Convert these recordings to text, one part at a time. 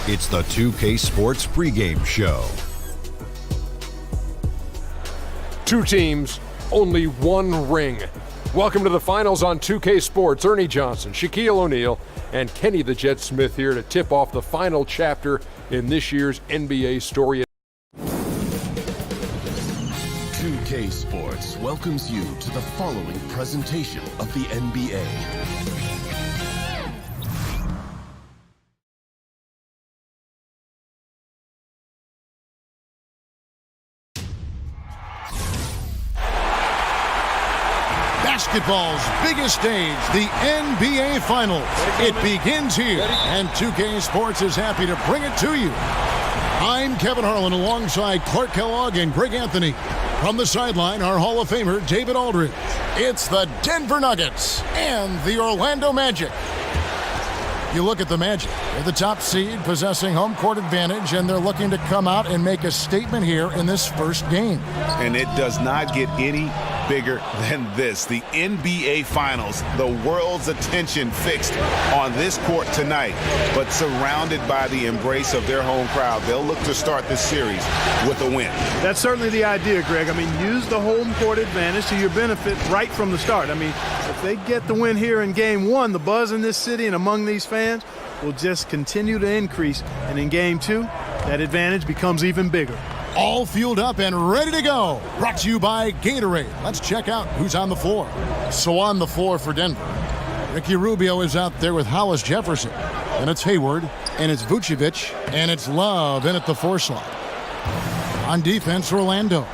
It's the 2K Sports pregame show. Two teams, only one ring. Welcome to the finals on 2K Sports. Ernie Johnson, Shaquille O'Neal, and Kenny the Jet Smith here to tip off the final chapter in this year's NBA story. 2K Sports welcomes you to the following presentation of the NBA. Basketball's biggest stage, the NBA Finals. It begins here, and 2K Sports is happy to bring it to you. I'm Kevin Harlan alongside Clark Kellogg and Greg Anthony. From the sideline, our Hall of Famer, David Aldridge. It's the Denver Nuggets and the Orlando Magic. You look at the Magic. They're the top seed, possessing home court advantage, and they're looking to come out and make a statement here in this first game. And it does not get any bigger than this. The NBA Finals, the world's attention fixed on this court tonight, but surrounded by the embrace of their home crowd. They'll look to start this series with a win. That's certainly the idea, Greg. I mean, use the home court advantage to your benefit right from the start. I mean, if they get the win here in game one, the buzz in this city and among these fans will just continue to increase. And in game two, that advantage becomes even bigger. All fueled up and ready to go. Brought to you by Gatorade. Let's check out who's on the floor. So on the floor for Denver, Ricky Rubio is out there with Hollis Jefferson. And it's Hayward, and it's Vucevic, and it's Love in at the 4 slot. On defense, Orlando.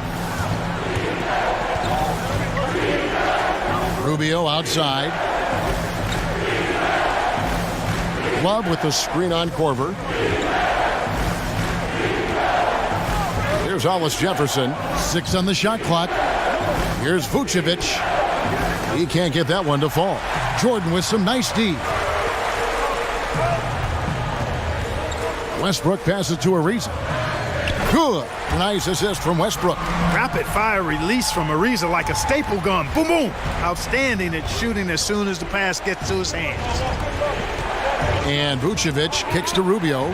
Rubio outside. Love with the screen on Korver. Here's Hollis Jefferson. 6 on the shot clock. Here's Vucevic. He can't get that one to fall. Jordan with some nice D. Westbrook passes to Ariza. Good. Nice assist from Westbrook. Rapid fire release from Ariza like a staple gun. Boom, boom. Outstanding at shooting as soon as the pass gets to his hands. And Vucevic kicks to Rubio.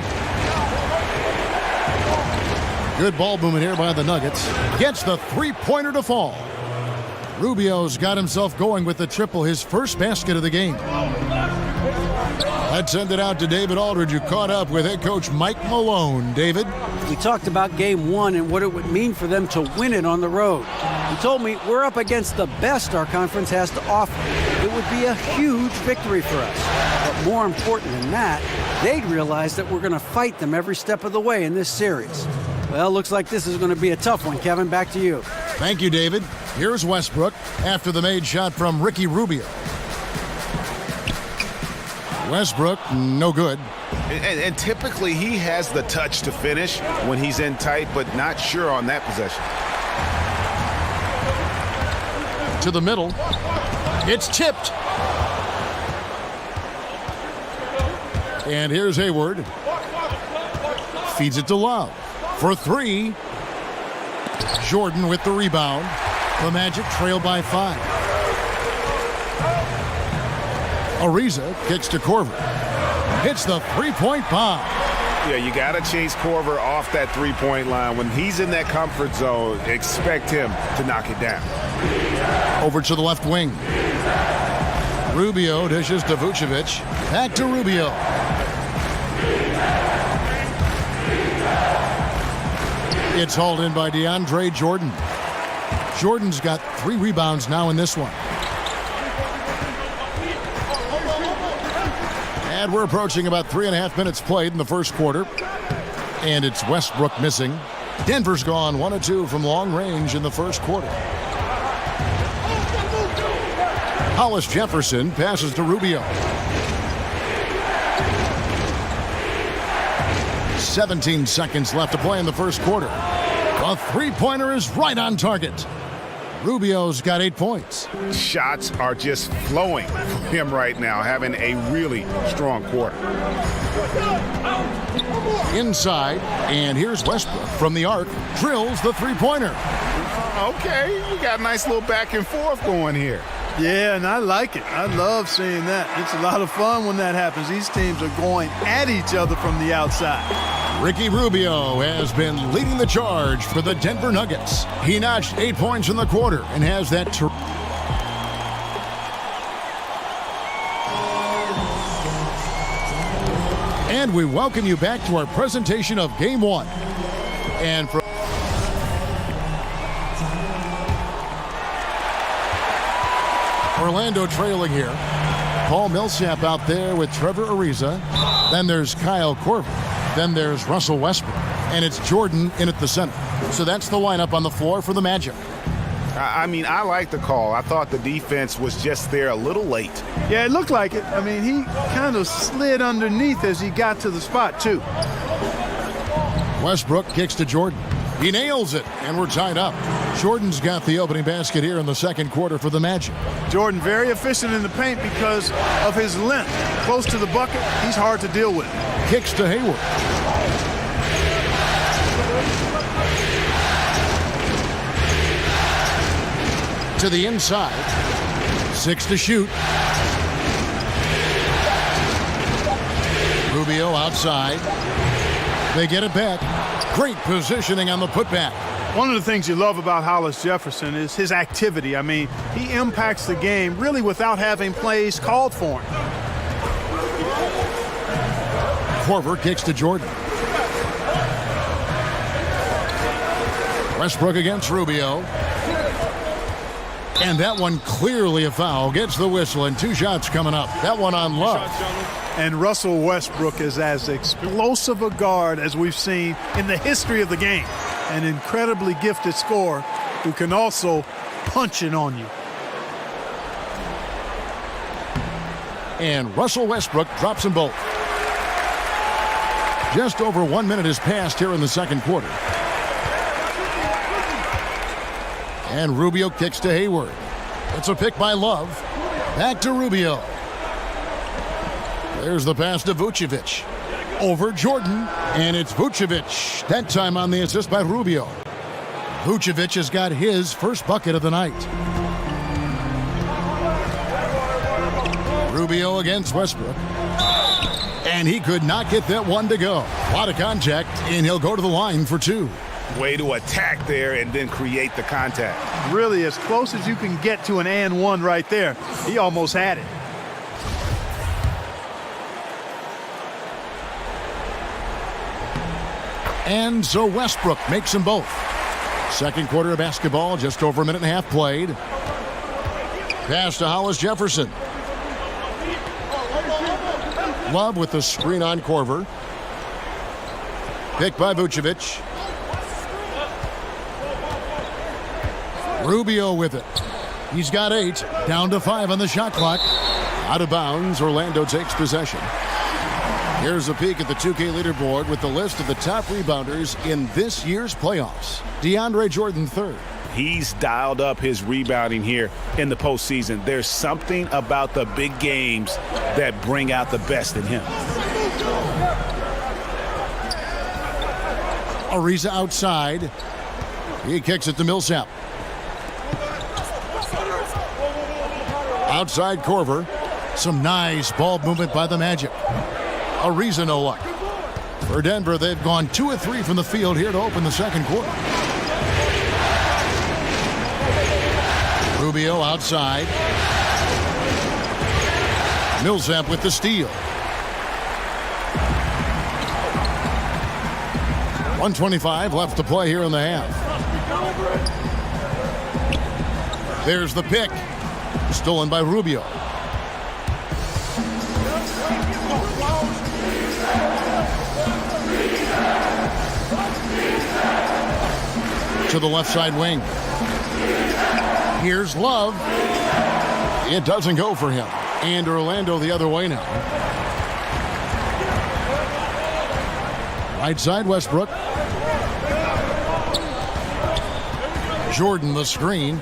Good ball movement here by the Nuggets. Gets the three-pointer to fall. Rubio's got himself going with the triple, his first basket of the game. Let's send it out to David Aldridge, who caught up with head coach Mike Malone. David? We talked about game one and what it would mean for them to win it on the road. He told me we're up against the best our conference has to offer. It would be a huge victory for us. But more important than that, they'd realize that we're going to fight them every step of the way in this series. Well, looks like this is going to be a tough one, Kevin. Back to you. Thank you, David. Here's Westbrook after the made shot from Ricky Rubio. Westbrook, no good. And typically he has the touch to finish when he's in tight, but not sure on that possession. To the middle. It's tipped. And here's Hayward. Feeds it to Love. For 3. Jordan with the rebound. The Magic trail by 5. Ariza kicks to Korver. Hits the three-point bomb. Yeah, you got to chase Korver off that three-point line. When he's in that comfort zone, expect him to knock it down. Over to the left wing. Rubio dishes to Vucevic. Back to Rubio. It's hauled in by DeAndre Jordan. Jordan's got 3 rebounds now in this one. And we're approaching about 3.5 minutes played in the first quarter. And it's Westbrook missing. Denver's gone 1 of 2 from long range in the first quarter. Hollis Jefferson passes to Rubio. 17 seconds left to play in the first quarter. A three-pointer is right on target. Rubio's got 8 points. Shots are just flowing from him right now, having a really strong quarter. Inside, and here's Westbrook from the arc. Drills the three-pointer. Okay, you got a nice little back and forth going here. Yeah, and I like it. I love seeing that. It's a lot of fun when that happens. These teams are going at each other from the outside. Ricky Rubio has been leading the charge for the Denver Nuggets. He notched 8 points in the quarter and has that. And we welcome you back to our presentation of Game 1. And from Orlando trailing here. Paul Millsap out there with Trevor Ariza. Then there's Kyle Korver. Then there's Russell Westbrook. And it's Jordan in at the center. So that's the lineup on the floor for the Magic. I mean, I like the call. I thought the defense was just there a little late. Yeah, it looked like it. I mean, he kind of slid underneath as he got to the spot, too. Westbrook kicks to Jordan. He nails it, and we're tied up. Jordan's got the opening basket here in the second quarter for the Magic. Jordan very efficient in the paint because of his length. Close to the bucket, he's hard to deal with. Kicks to Hayward. To the inside. 6 to shoot. Rubio outside. They get it back. Great positioning on the putback. One of the things you love about Hollis Jefferson is his activity. I mean, he impacts the game really without having plays called for him. Korver kicks to Jordan. Westbrook against Rubio. And that one clearly a foul. Gets the whistle and 2 shots coming up. That one on Love. And Russell Westbrook is as explosive a guard as we've seen in the history of the game. An incredibly gifted scorer who can also punch it on you. And Russell Westbrook drops them both. Just over 1 minute has passed here in the second quarter. And Rubio kicks to Hayward. It's a pick by Love. Back to Rubio. There's the pass to Vucevic. Over Jordan. And it's Vucevic. That time on the assist by Rubio. Vucevic has got his first bucket of the night. Rubio against Westbrook. And he could not get that one to go. A lot of contact, and he'll go to the line for 2. Way to attack there and then create the contact. Really as close as you can get to an and one right there. He almost had it. And so Westbrook makes them both. Second quarter of basketball, just over a minute and a half played. Pass to Hollis Jefferson. Love with the screen on Korver. Picked by Vucevic. Rubio with it. He's got 8. Down to 5 on the shot clock. Out of bounds. Orlando takes possession. Here's a peek at the 2K leaderboard with the list of the top rebounders in this year's playoffs. DeAndre Jordan third. He's dialed up his rebounding here in the postseason. There's something about the big games that bring out the best in him. Ariza outside. He kicks it to Millsap. Outside Korver. Some nice ball movement by the Magic. Ariza no luck. For Denver, they've gone 2 of 3 from the field here to open the second quarter. Rubio outside. Millsap with the steal. 1:25 left to play here in the half. There's the pick. Stolen by Rubio. To the left side wing. Here's Love. It doesn't go for him. And Orlando the other way now. Right side Westbrook. Jordan the screen.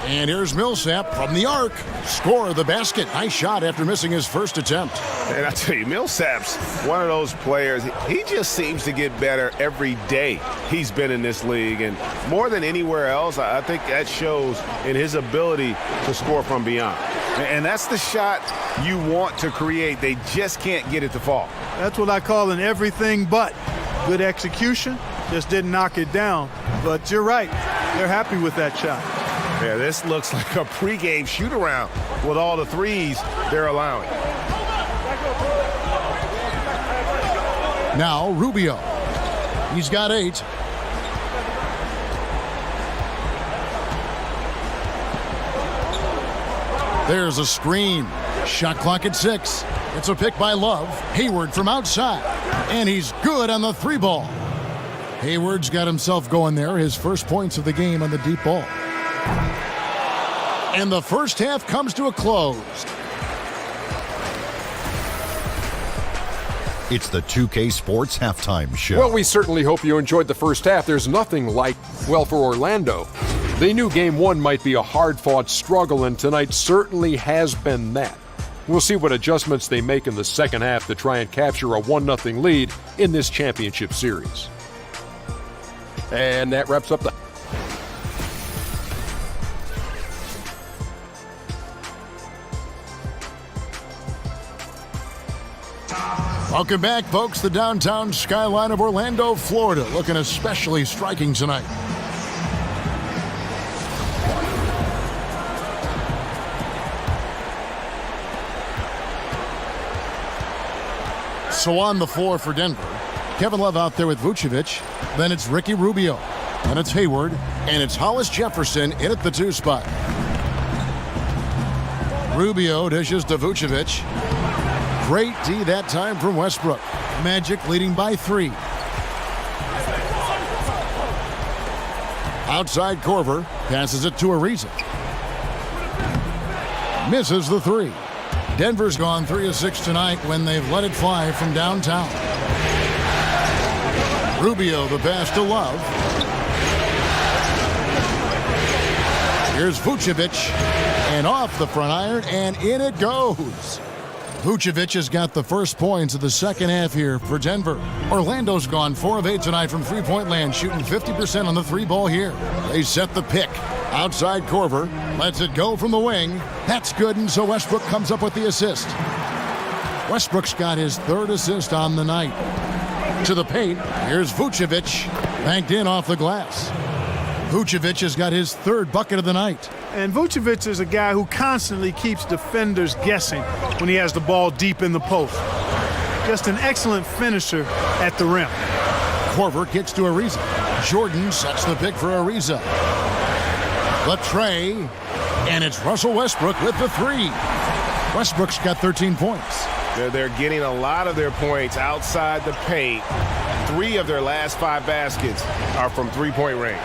And here's Millsap from the arc. Score the basket. Nice shot after missing his first attempt. And I tell you, Millsap's one of those players. He just seems to get better every day he's been in this league. And more than anywhere else, I think that shows in his ability to score from beyond. And that's the shot you want to create. They just can't get it to fall. That's what I call an everything but. Good execution, just didn't knock it down. But you're right, they're happy with that shot. Yeah, this looks like a pregame shoot-around with all the threes they're allowing. Now Rubio. He's got 8. There's a screen. Shot clock at 6. It's a pick by Love. Hayward from outside. And he's good on the 3 ball. Hayward's got himself going there. His first points of the game on the deep ball. And the first half comes to a close. It's the 2K Sports Halftime Show. Well, we certainly hope you enjoyed the first half. There's nothing like, well, for Orlando, they knew Game 1 might be a hard-fought struggle, and tonight certainly has been that. We'll see what adjustments they make in the second half to try and capture a 1-0 lead in this championship series. And that wraps up the... Welcome back, folks. The downtown skyline of Orlando, Florida, looking especially striking tonight. So on the floor for Denver, Kevin Love out there with Vucevic. Then it's Ricky Rubio. Then it's Hayward. And it's Hollis Jefferson in at the 2 spot. Rubio dishes to Vucevic. Great D that time from Westbrook. Magic leading by 3. Outside Korver. Passes it to Ariza. Misses the 3. Denver's gone 3 of 6 tonight when they've let it fly from downtown. Rubio the pass to Love. Here's Vucevic. And off the front iron, and in it goes. Vucevic has got the first points of the second half here for Denver. Orlando's gone 4 of 8 tonight from three-point land, shooting 50% on the 3 ball here. They set the pick. Outside Korver lets it go from the wing. That's good, and so Westbrook comes up with the assist. Westbrook's got his 3rd assist on the night. To the paint, here's Vucevic, banked in off the glass. Vucevic has got his 3rd bucket of the night. And Vucevic is a guy who constantly keeps defenders guessing when he has the ball deep in the post. Just an excellent finisher at the rim. Korver kicks to Ariza. Jordan sets the pick for Ariza. The tray, and it's Russell Westbrook with the 3. Westbrook's got 13 points. They're getting a lot of their points outside the paint. 3 of their last 5 baskets are from three-point range.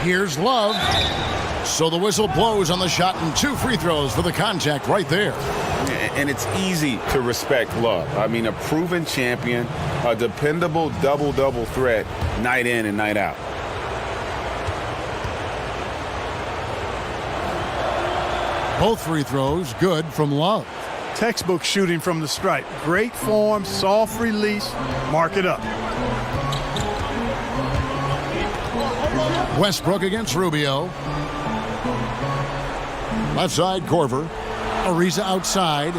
Here's Love. So the whistle blows on the shot, and 2 free throws for the contact right there. And it's easy to respect Love. I mean, a proven champion, a dependable double-double threat night in and night out. Both free throws good from Love. Textbook shooting from the stripe. Great form, soft release. Mark it up. Westbrook against Rubio. Left side, Korver. Ariza outside.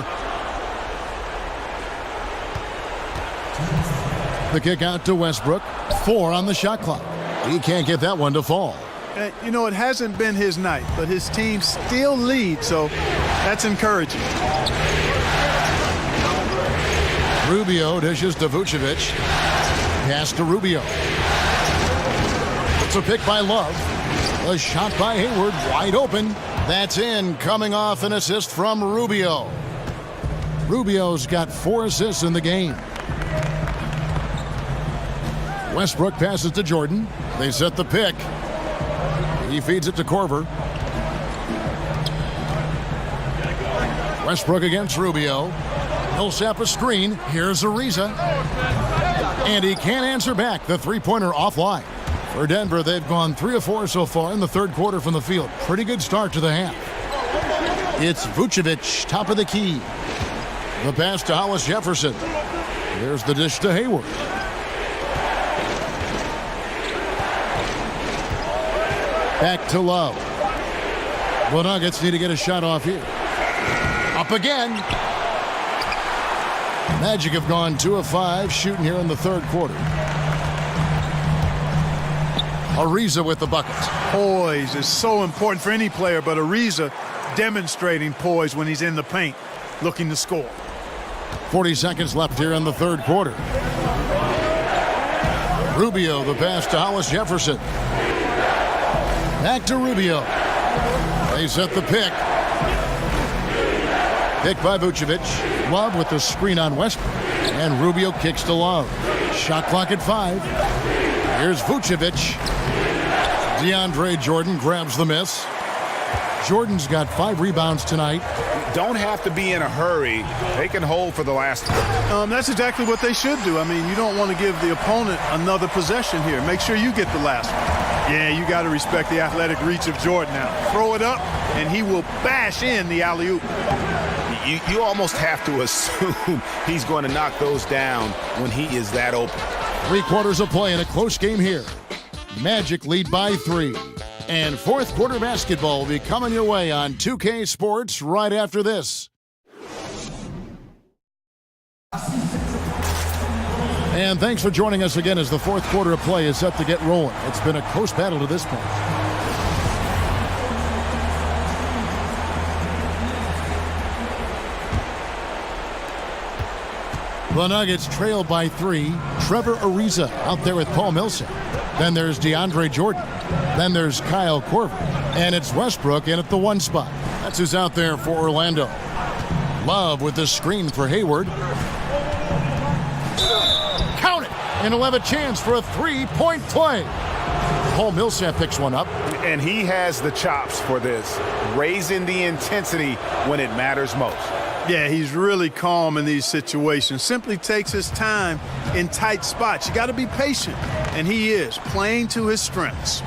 The kick out to Westbrook. 4 on the shot clock. He can't get that one to fall. You know, it hasn't been his night, but his team still leads, so that's encouraging. Rubio dishes to Vucevic. Pass to Rubio. It's a pick by Love. A shot by Hayward, wide open. That's in, coming off an assist from Rubio. Rubio's got 4 assists in the game. Westbrook passes to Jordan. They set the pick. He feeds it to Korver. Westbrook against Rubio. Millsap a screen. Here's Ariza. And he can't answer back. The 3-pointer offline. For Denver, they've gone 3 of 4 so far in the third quarter from the field. Pretty good start to the half. It's Vucevic, top of the key. The pass to Hollis Jefferson. There's the dish to Hayward. Back to Love. The Nuggets need to get a shot off here. Up again. Magic have gone 2 of 5 shooting here in the third quarter. Ariza with the bucket. Poise is so important for any player, but Ariza demonstrating poise when he's in the paint, looking to score. 40 seconds left here in the third quarter. Rubio, the pass to Hollis Jefferson. Back to Rubio. They set the pick. Pick by Vucevic. Love with the screen on Westbrook. And Rubio kicks to Love. Shot clock at 5. Here's Vucevic. DeAndre Jordan grabs the miss. Jordan's got 5 rebounds tonight. Don't have to be in a hurry. They can hold for the last. That's exactly what they should do. I mean, you don't want to give the opponent another possession here. Make sure you get the last one. Yeah, you got to respect the athletic reach of Jordan now. Throw it up, and he will bash in the alley-oop. You almost have to assume he's going to knock those down when he is that open. 3 quarters of play in a close game here. Magic lead by 3. And fourth quarter basketball will be coming your way on 2K Sports right after this. And thanks for joining us again as the fourth quarter of play is set to get rolling. It's been a close battle to this point. The Nuggets trail by 3. Trevor Ariza out there with Paul Millsap. Then there's DeAndre Jordan. Then there's Kyle Korver. And it's Westbrook in at the 1 spot. That's who's out there for Orlando. Love with the screen for Hayward. Count it! And he'll have a chance for a 3-point play. Paul Millsap picks one up. And he has the chops for this. Raising the intensity when it matters most. Yeah, he's really calm in these situations. Simply takes his time in tight spots. You got to be patient. And he is playing to his strengths.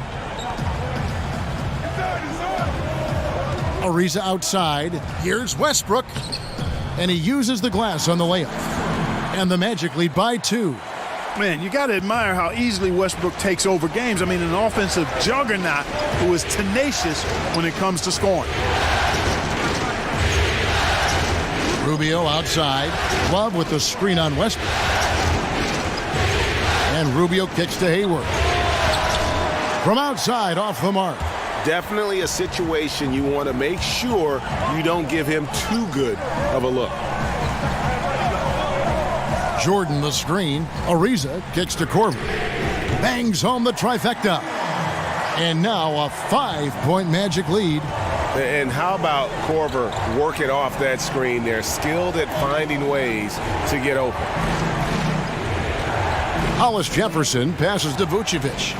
Ariza outside. Here's Westbrook. And he uses the glass on the layup. And the Magic lead by 2. Man, you got to admire how easily Westbrook takes over games. I mean, an offensive juggernaut who is tenacious when it comes to scoring. Rubio outside. Love with the screen on Westbrook. And Rubio kicks to Hayward. From outside, off the mark. Definitely a situation you want to make sure you don't give him too good of a look. Jordan the screen. Ariza kicks to Korver. Bangs home the trifecta. And now a 5-point Magic lead. And how about Korver working off that screen? They're skilled at finding ways to get open. Hollis Jefferson passes to Vucevic.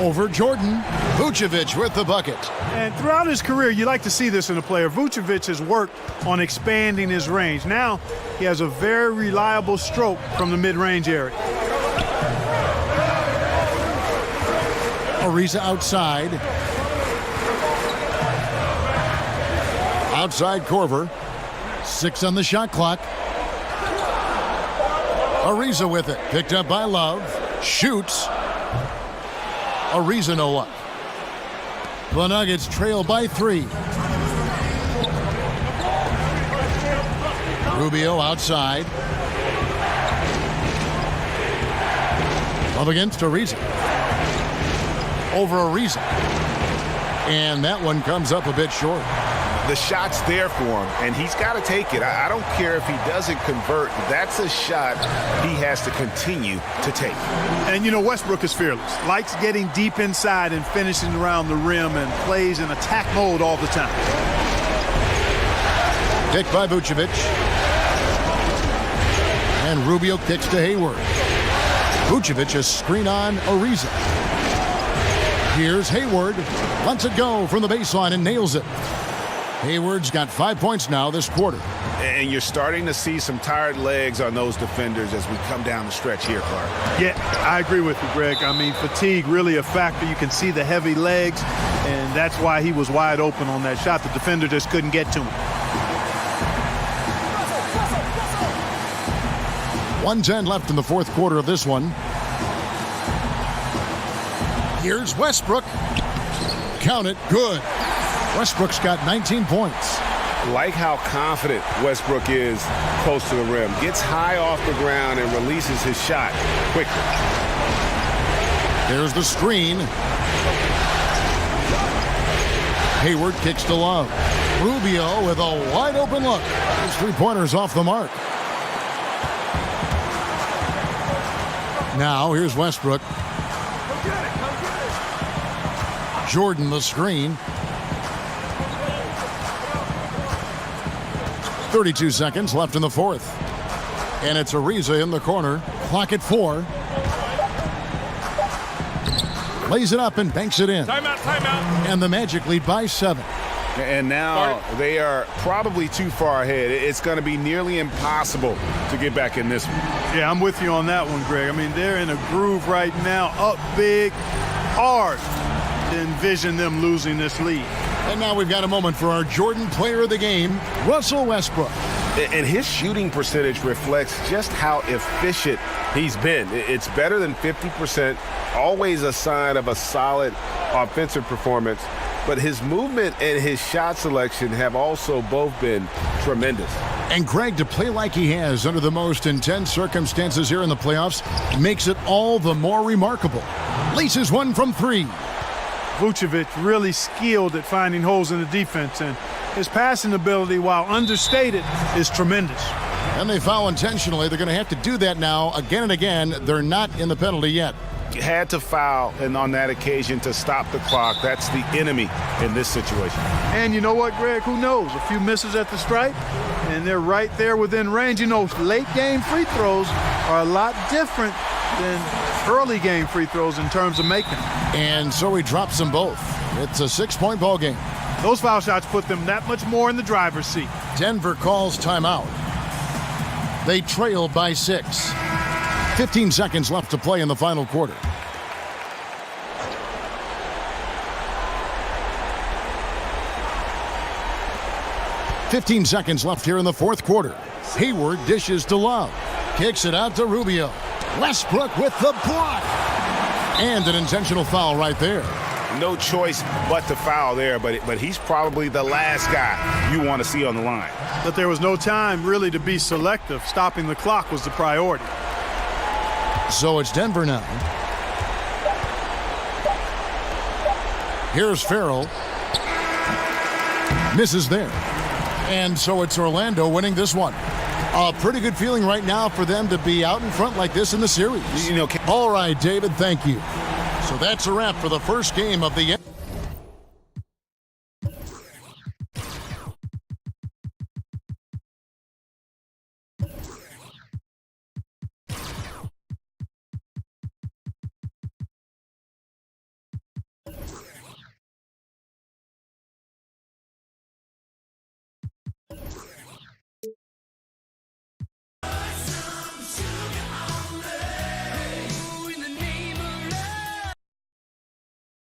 Over Jordan. Vucevic with the bucket. And throughout his career, you like to see this in a player. Vucevic has worked on expanding his range. Now he has a very reliable stroke from the mid-range area. Ariza outside. Outside Korver. 6 on the shot clock. Ariza with it. Picked up by Love. Shoots. Ariza no up. The Nuggets trail by 3. Rubio outside. Up against Ariza. Over Ariza. And that one comes up a bit short. The shot's there for him, and he's got to take it. I don't care if he doesn't convert. That's a shot he has to continue to take. And, you know, Westbrook is fearless. Likes getting deep inside and finishing around the rim and plays in attack mode all the time. Picked by Vucevic. And Rubio kicks to Hayward. Vucevic a screen on Ariza. Here's Hayward. Lets it go from the baseline and nails it. Hayward's got 5 points now this quarter. And you're starting to see some tired legs on those defenders as we come down the stretch here, Clark. Yeah, I agree with you, Greg. I mean, fatigue really a factor. You can see the heavy legs, and that's why he was wide open on that shot. The defender just couldn't get to him. 1:10 left in the fourth quarter of this one. Here's Westbrook. Count it. Good. Westbrook's got 19 points. Like how confident Westbrook is close to the rim. Gets high off the ground and releases his shot quickly. There's the screen. Hayward kicks to Love. Rubio with a wide open look. His three-pointers off the mark. Now here's Westbrook. Jordan the screen. 32 seconds left in the fourth. And it's Ariza in the corner. Clock at 4. Lays it up and banks it in. Timeout. And the Magic lead by 7. And now they are probably too far ahead. It's going to be nearly impossible to get back in this one. Yeah, I'm with you on that one, Greg. I mean, they're in a groove right now, up big, hard to envision them losing this lead. And now we've got a moment for our Jordan player of the game, Russell Westbrook. And his shooting percentage reflects just how efficient he's been. It's better than 50%, always a sign of a solid offensive performance. But his movement and his shot selection have also both been tremendous. And Greg, to play like he has under the most intense circumstances here in the playoffs makes it all the more remarkable. Laces one from 3. Vucevic really skilled at finding holes in the defense, and his passing ability, while understated, is tremendous. And they foul intentionally. They're going to have to do that now again and again. They're not in the penalty yet. Had to foul, and on that occasion to stop the clock. That's the enemy in this situation. And you know what, Greg? Who knows? A few misses at the stripe, and they're right there within range. You know, late game free throws are a lot different than early game free throws in terms of making them. And so he drops them both. It's a 6-point ball game. Those foul shots put them that much more in the driver's seat. Denver calls timeout. They trail by 6. 15 seconds left to play in the final quarter. "15 seconds left here in the fourth quarter. Hayward dishes to Love. Kicks it out to Rubio. Westbrook with the block. And an intentional foul right there. No choice but to foul there, but he's probably the last guy you want to see on the line. But there was no time really to be selective. Stopping the clock was the priority. So it's Denver now. Here's Farrell. Misses there. And so it's Orlando winning this one. A pretty good feeling right now for them to be out in front like this in the series. All right, David, thank you. So that's a wrap for the first game of the